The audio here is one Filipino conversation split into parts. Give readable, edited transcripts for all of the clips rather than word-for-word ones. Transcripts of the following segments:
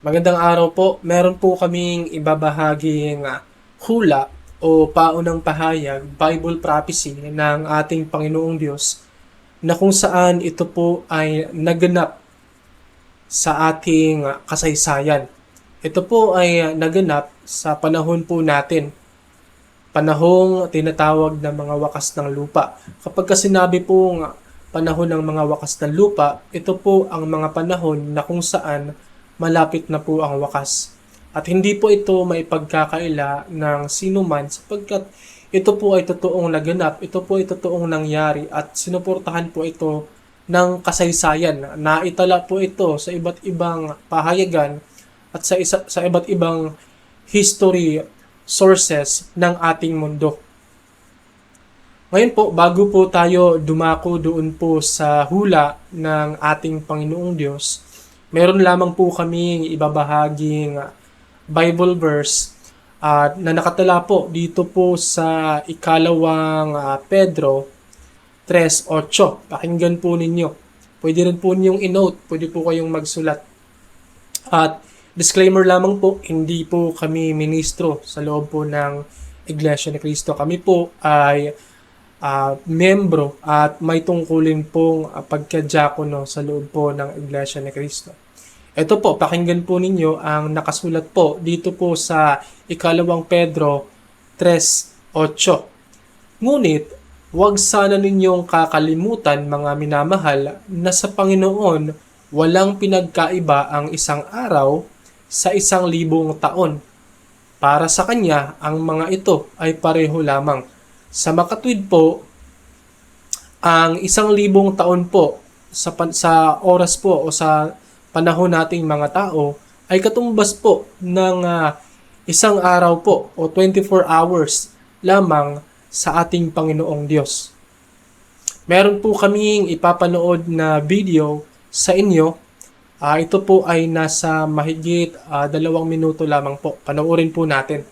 Magandang araw po. Meron po kaming ibabahaging hula o paunang pahayag, Bible prophecy ng ating Panginoong Diyos na kung saan ito po ay naganap sa ating kasaysayan. Ito po ay naganap sa panahon po natin, panahong tinatawag na mga wakas ng lupa. Kapag sinabi pong panahon ng mga wakas ng lupa, ito po ang mga panahon na kung saan malapit na po ang wakas. At hindi po ito maipagkakaila ng sino man sapagkat ito po ay totoong naganap, ito po ay totoong nangyari at sinuportahan po ito ng kasaysayan. Naitala po ito sa iba't ibang pahayagan at sa iba't ibang history sources ng ating mundo. Ngayon po, bago po tayo dumako doon po sa hula ng ating Panginoong Diyos, meron lamang po kaming ibabahaging Bible verse na nakatala po dito po sa ikalawang Pedro 3:8. Pakinggan po ninyo. Pwede rin po ninyong i-note, pwede po kayong magsulat. At disclaimer lamang po, hindi po kami ministro sa loob po ng Iglesia ni Cristo. Kami po ay membro at may tungkulin pong pagka-diakono sa loob po ng Iglesia ni Cristo. Ito po, pakinggan po ninyo ang nakasulat po dito po sa ikalawang Pedro 3:8. Ngunit, huwag sana ninyong kakalimutan mga minamahal na sa Panginoon walang pinagkaiba ang isang araw sa 1,000 taon. Para sa Kanya, ang mga ito ay pareho lamang. Sa makatwid po, ang 1,000 taon po sa oras po o sa panahon nating mga tao ay katumbas po ng isang araw po o 24 hours lamang sa ating Panginoong Diyos. Meron po kaming ipapanood na video sa inyo. Ito po ay nasa mahigit 2 minuto lamang po. Panoorin po natin.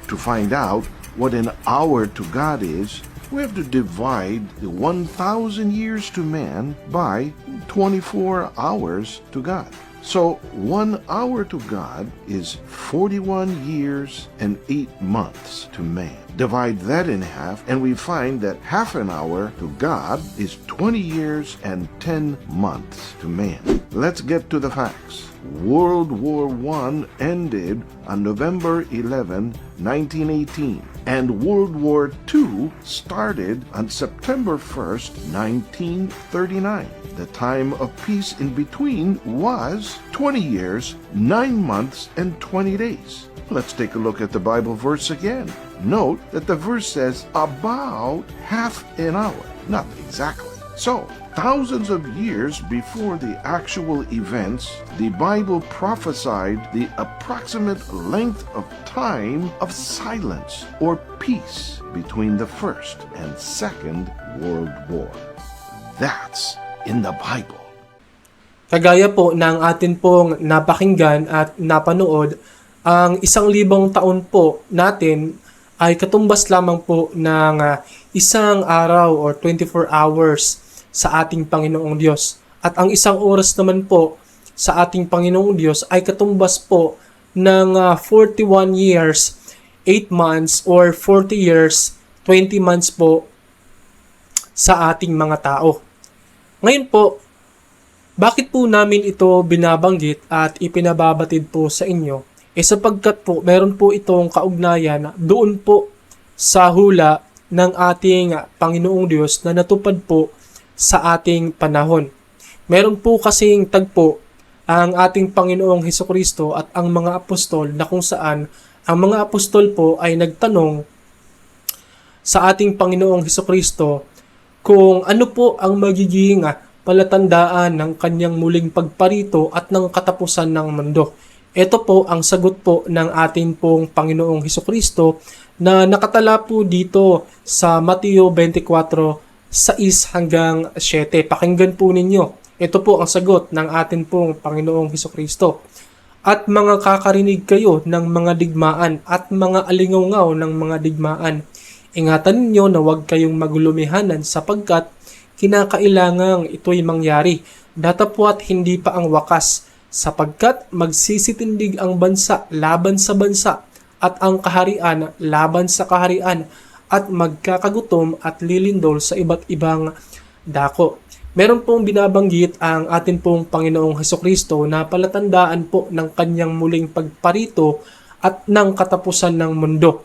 To find out what an hour to God is, we have to divide the 1,000 years to man by 24 hours to God. So, 1 hour to God is 41 years and 8 months to man. Divide that in half, and we find that half an hour to God is 20 years and 10 months to man. Let's get to the facts. World War I ended on November 11, 1918, and World War II started on September 1st, 1939. The time of peace in between was 20 years, 9 months, and 20 days. Let's take a look at the Bible verse again. Note that the verse says about half an hour, not exactly. So, thousands of years before the actual events, the Bible prophesied the approximate length of time of silence or peace between the First and Second World War. That's in the Bible. Kagaya po ng atin pong napakinggan at napanood, ang 1,000 taon po natin ay katumbas lamang po ng isang araw or 24 hours sa ating Panginoong Diyos. At ang isang oras naman po sa ating Panginoong Diyos ay katumbas po ng 41 years, 8 months or 40 years, 20 months po sa ating mga tao. Ngayon po, bakit po namin ito binabanggit at ipinababatid po sa inyo? Sapagkat po meron po itong kaugnayan doon po sa hula ng ating Panginoong Diyos na natupad po sa ating panahon. Meron po kasing tagpo ang ating Panginoong Hesukristo at ang mga apostol na kung saan ang mga apostol po ay nagtanong sa ating Panginoong Hesukristo kung ano po ang magiging palatandaan ng kanyang muling pagparito at ng katapusan ng mundo. Ito po ang sagot po ng ating pong Panginoong Hesukristo na nakatala po dito sa Mateo 24:6 hanggang 7. Pakinggan po ninyo. Ito po ang sagot ng atin pong Panginoong Hesukristo. At mga kakarinig kayo ng mga digmaan at mga alingawngaw ng mga digmaan. Ingatan ninyo na huwag kayong maglumihanan sapagkat kinakailangang ito'y mangyari. Datapwat hindi pa ang wakas sapagkat magsisitindig ang bansa laban sa bansa at ang kaharian laban sa kaharian at magkakagutom at lilindol sa iba't ibang dako. Meron pong binabanggit ang atin pong Panginoong Hesukristo na palatandaan po ng kanyang muling pagparito at ng katapusan ng mundo.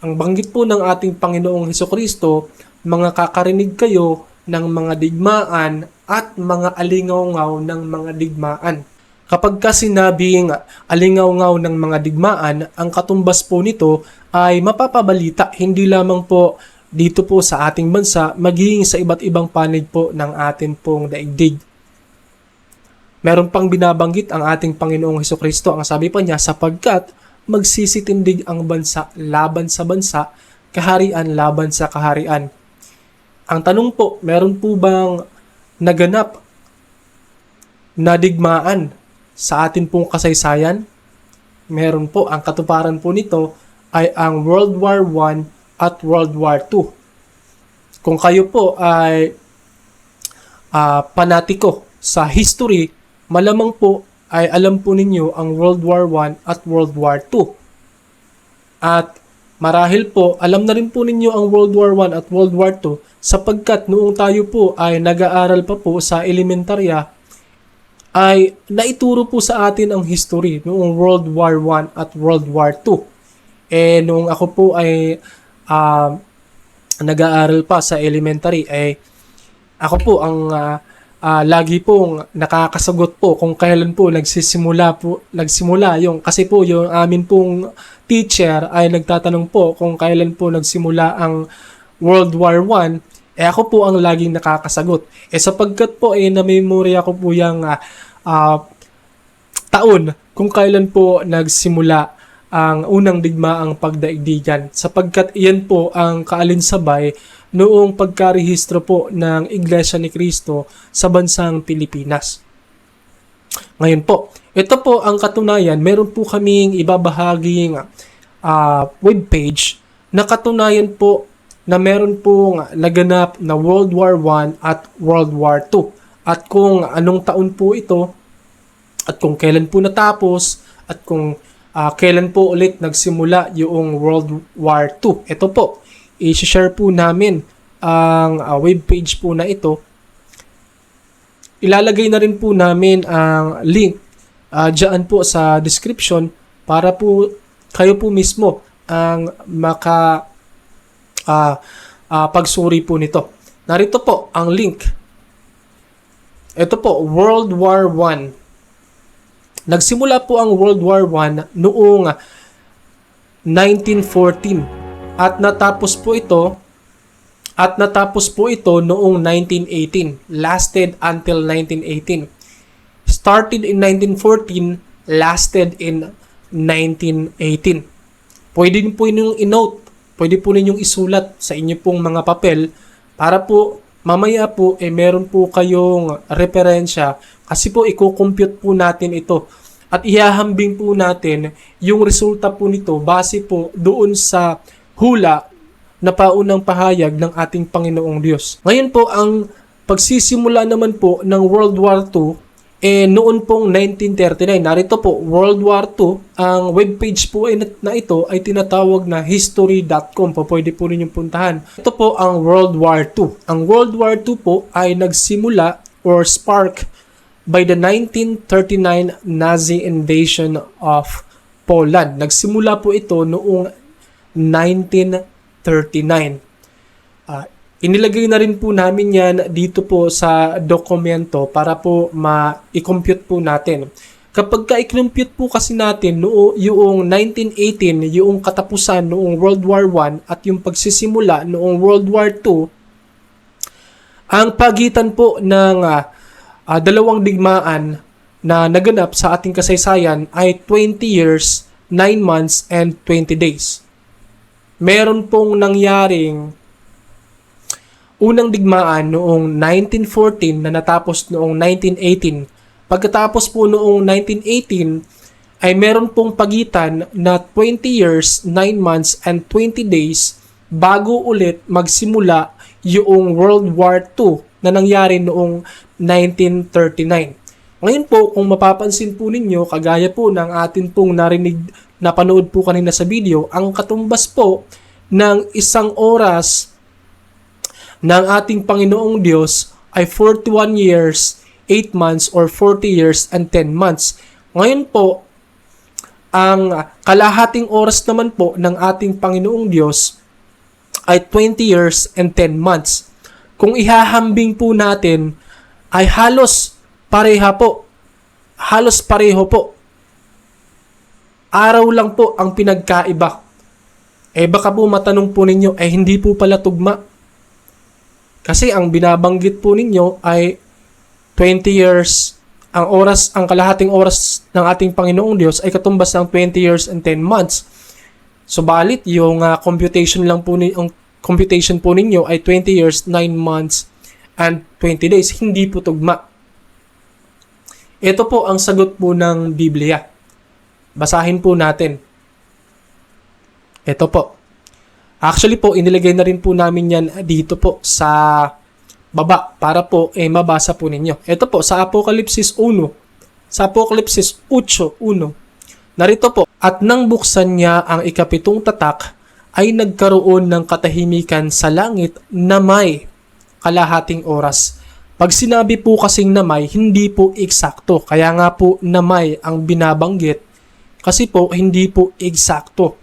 Ang banggit po ng ating Panginoong Hesukristo, mga kakarinig kayo ng mga digmaan at mga alingaw-ngaw ng mga digmaan. Kapag ka sinabing alingaw-ngaw ng mga digmaan, ang katumbas po nito ay mapapabalita hindi lamang po dito po sa ating bansa, maging sa iba't ibang panig po ng atin pong daigdig. Meron pang binabanggit ang ating Panginoong Hesukristo. Ang sabi pa niya, sapagkat magsisitindig ang bansa laban sa bansa, kaharian laban sa kaharian. Ang tanong po, meron po bang naganap na digmaan sa atin pong kasaysayan? Meron po. Ang katuparan po nito ay ang World War I at World War II. Kung kayo po ay panatiko sa history, malamang po ay alam po ninyo ang World War I at World War II. At marahil po, alam na rin po ninyo ang World War I at World War II sapagkat noong tayo po ay nag-aaral pa po sa elementarya, ay naituro po sa atin ang history noong World War I at World War II. Noong ako po ay nag-aaral pa sa elementary, ako po ang lagi pong nakakasagot po kung kailan po nagsimula yung, kasi po yung amin pong teacher ay nagtatanong po kung kailan po nagsimula ang World War I, ako po ang laging nakakasagot. Sapagkat po na-memorya ko po yung taon kung kailan po nagsimula ang unang digmaang pagdaigdigan, sapagkat iyan po ang kaalinsabay noong pagkarehistro po ng Iglesia ni Cristo sa bansang Pilipinas. Ngayon po, ito po ang katunayan. Meron po kaming ibabahaging webpage na katunayan po na meron pong naganap na World War I at World War II. At kung anong taon po ito, at kung kailan po natapos, at kung kailan po ulit nagsimula yung World War II. Ito po, i-share po namin ang webpage po na ito. Ilalagay na rin po namin ang link dyan po sa description para po kayo po mismo ang pagsuri po nito. Narito po ang link. Ito po, World War I. Nagsimula po ang World War I noong 1914 at natapos po ito noong 1918. Lasted until 1918. Started in 1914, lasted in 1918. Pwede po ninyong i-note, pwede po ninyong isulat sa inyo pong mga papel para po mamaya po meron po kayong referensya, kasi po i-compute po natin ito at ihahambing po natin yung resulta po nito base po doon sa hula na paunang pahayag ng ating Panginoong Diyos. Ngayon po, ang pagsisimula naman po ng World War II noon pong 1939. Narito po, World War II. Ang webpage po na ito ay tinatawag na history.com. Pwede po ninyong puntahan. Ito po ang World War II. Ang World War II po ay nagsimula or spark by the 1939 Nazi invasion of Poland. Nagsimula po ito noong 1939. Inilagay na rin po namin yan dito po sa dokumento para po i-compute po natin. Kapag ka-i-compute po kasi natin yung 1918, yung katapusan noong World War I at yung pagsisimula noong World War II, ang pagitan po ng dalawang digmaan na naganap sa ating kasaysayan ay 20 years, 9 months, and 20 days. Meron pong nangyaring unang digmaan noong 1914 na natapos noong 1918. Pagkatapos po noong 1918 ay meron pong pagitan na 20 years, 9 months, and 20 days bago ulit magsimula yung World War II na nangyari noong 1939. Ngayon po, kung mapapansin po ninyo, kagaya po ng atin pong napanood po kanina sa video, ang katumbas po ng 1 oras ng ating Panginoong Diyos ay 41 years, 8 months, or 40 years and 10 months. Ngayon po, ang kalahating oras naman po ng ating Panginoong Diyos ay 20 years and 10 months. Kung ihahambing po natin, ay halos pareho po. Araw lang po ang pinagkaiba. Baka po matanong po ninyo, hindi po pala tugma. Kasi ang binabanggit po ninyo ay 20 years, ang kalahating oras ng ating Panginoong Diyos ay katumbas ng 20 years and 10 months. Subalit, yung computation po ninyo ay 20 years, 9 months, and 20 days. Hindi po tugma. Ito po ang sagot po ng Biblia. Basahin po natin. Ito po. Actually po, inilagay na rin po namin yan dito po sa baba para po mabasa po ninyo. Ito po sa Apokalipsis 1. Sa Apokalipsis 8:1. Narito po, at nang buksan niya ang ikapitong tatak, ay nagkaroon ng katahimikan sa langit na may kalahating oras. Pag sinabi po kasing na may, hindi po eksakto. Kaya nga po na may ang binabanggit kasi po hindi po eksakto.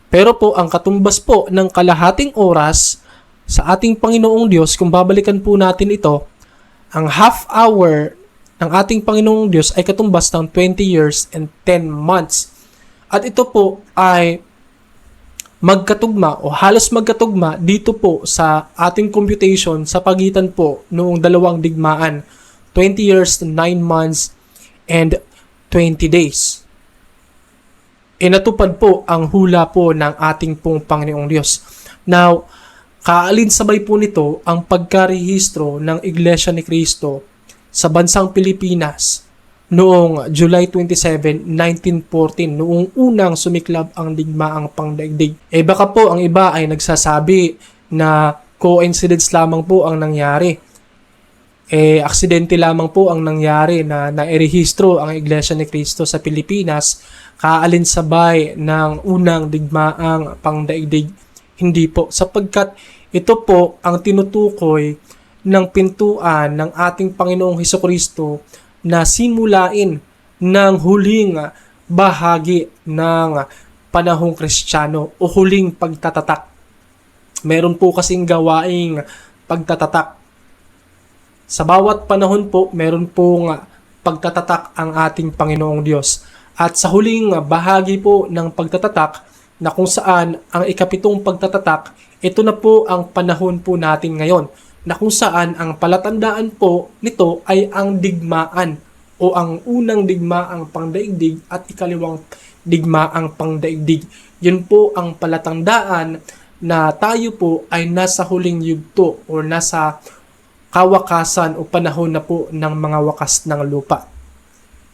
Pero po ang katumbas po ng kalahating oras sa ating Panginoong Diyos, kung babalikan po natin ito, ang half hour ng ating Panginoong Diyos ay katumbas ng 20 years and 10 months. At ito po ay magkatugma o halos magkatugma dito po sa ating computation sa pagitan po noong dalawang digmaan, 20 years, 9 months, and 20 days. Natupad po ang hula po ng ating pong Panginoong Diyos. Now, kaalinsabay po nito ang pagkarehistro ng Iglesia ni Cristo sa bansang Pilipinas noong July 27, 1914, noong unang sumiklab ang digmaang pangdaigdig. Baka po ang iba ay nagsasabi na coincidence lamang po ang nangyari. Aksidente lamang po ang nangyari na nairehistro ang Iglesia ni Cristo sa Pilipinas kaalinsabay ng unang digmaang pangdaigdig. Hindi po, sapagkat ito po ang tinutukoy ng pintuan ng ating Panginoong Hesukristo na simulain ng huling bahagi ng panahong Kristiyano o huling pagtatatak. Meron po kasing gawaing pagtatatak. Sa bawat panahon po, meron pong pagtatatak ang ating Panginoong Diyos. At sa huling bahagi po ng pagtatatak na kung saan ang ikapitong pagtatatak, ito na po ang panahon po natin ngayon, na kung saan ang palatandaan po nito ay ang digmaan o ang unang digmaang pangdaigdig at ikaliwang digmaang pangdaigdig. Yun po ang palatandaan na tayo po ay nasa huling yugto o nasa kawakasan o panahon na po ng mga wakas ng lupa.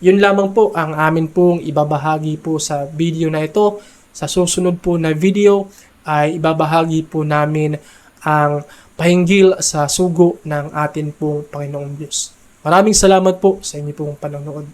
Yun lamang po ang amin pong ibabahagi po sa video na ito. Sa susunod po na video ay ibabahagi po namin ang pahinggil sa sugo ng atin pong Panginoong Diyos. Maraming salamat po sa inyo pong panonood.